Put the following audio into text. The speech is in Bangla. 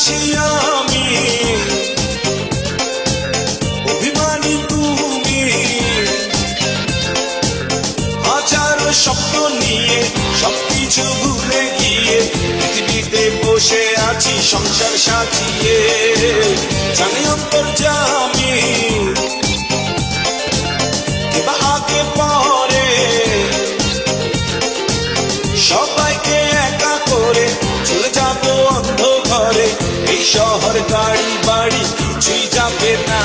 আছি আমি, অভিমানী তুমি। হাজারো স্বপ্ন নিয়ে সবকিছু ভুলে গিয়ে পৃথিবীতে বসে আছি সংসার সাজিয়ে। জানি অন্তর্যামী কিবা আগে পরে সবাইকে একা করে চলে যাবো অন্ধ ঘরে। এই শহর গাড়ি বাড়ি কিছুই যাবে না,